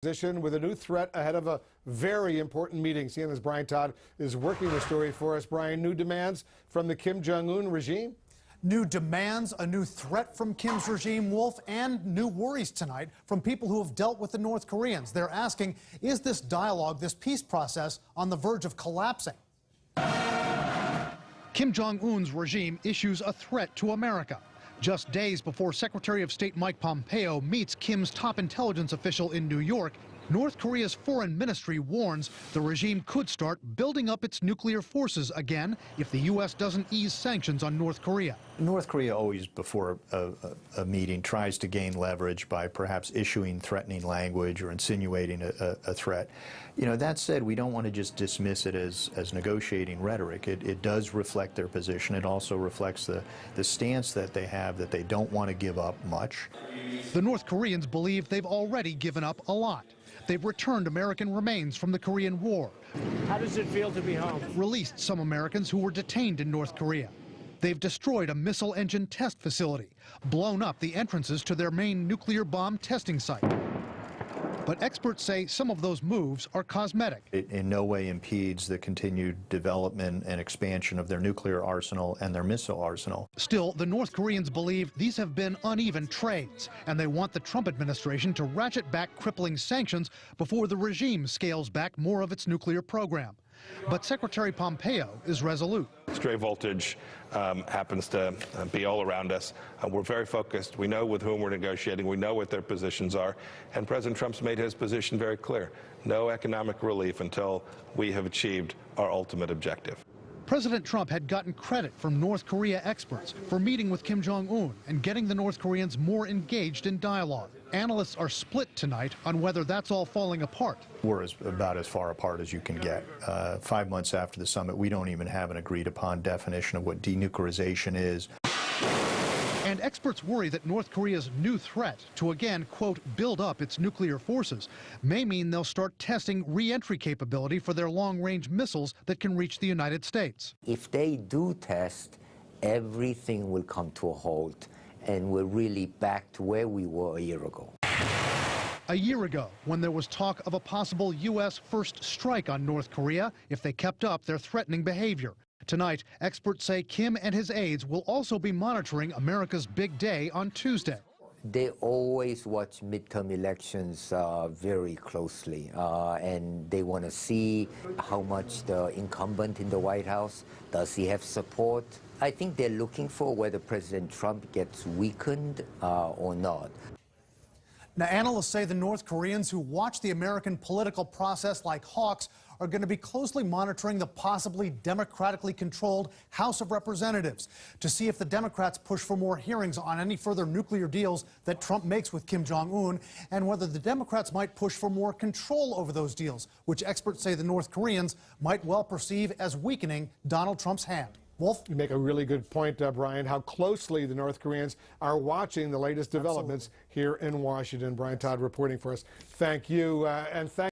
Position with a new threat ahead of a very important meeting. CNN's Brian Todd is working the story for us. Brian, new demands from the Kim Jong-un regime? New demands, a new threat from Kim's regime, Wolf, and new worries tonight from people who have dealt with the North Koreans. They're asking, is this dialogue, this peace process, on the verge of collapsing? Kim Jong-un's regime issues a threat to America. Just days before Secretary of State Mike Pompeo meets Kim's top intelligence official in New York, North Korea's foreign ministry warns the regime could start building up its nuclear forces again if the U.S. doesn't ease sanctions on North Korea. North Korea always, before a meeting, tries to gain leverage by perhaps issuing threatening language or insinuating a threat. You know, that said, we don't want to just dismiss it as negotiating rhetoric. It does reflect their position. It also reflects the stance that they have, that they don't want to give up much. The North Koreans believe they've already given up a lot. They've returned American remains from the Korean War. How does it feel to be home? Released some Americans who were detained in North Korea. They've destroyed a missile engine test facility, blown up the entrances to their main nuclear bomb testing site. But experts say some of those moves are cosmetic. It in no way impedes the continued development and expansion of their nuclear arsenal and their missile arsenal. Still, the North Koreans believe these have been uneven trades, and they want the Trump administration to ratchet back crippling sanctions before the regime scales back more of its nuclear program. But Secretary Pompeo is resolute. Stray voltage happens to be all around us. We're very focused. We know with whom we're negotiating. We know what their positions are. And President Trump's made his position very clear. No economic relief until we have achieved our ultimate objective. President Trump had gotten credit from North Korea experts for meeting with Kim Jong-un and getting the North Koreans more engaged in dialogue. Analysts are split tonight on whether that's all falling apart. We're about as far apart as you can get. 5 months after the summit, we don't even have an agreed-upon definition of what denuclearization is. And experts worry that North Korea's new threat to again, quote, build up its nuclear forces may mean they'll start testing re-entry capability for their long-range missiles that can reach the United States. If they do test, everything will come to a halt, and we're really back to where we were a year ago. A year ago, when there was talk of a possible U.S. first strike on North Korea if they kept up their threatening behavior. Tonight, experts say Kim and his aides will also be monitoring America's big day on Tuesday. They always watch midterm elections very closely, and they want to see how much the incumbent in the White House, does he have support? I think they're looking for whether President Trump gets weakened or not. Now, analysts say the North Koreans who watch the American political process like hawks are going to be closely monitoring the possibly democratically controlled House of Representatives to see if the Democrats push for more hearings on any further nuclear deals that Trump makes with Kim Jong-un, and whether the Democrats might push for more control over those deals, which experts say the North Koreans might well perceive as weakening Donald Trump's hand. Wolf? You make a really good point, Brian, how closely the North Koreans are watching the latest developments here in Washington. Brian Todd reporting for us. Thank you, and thank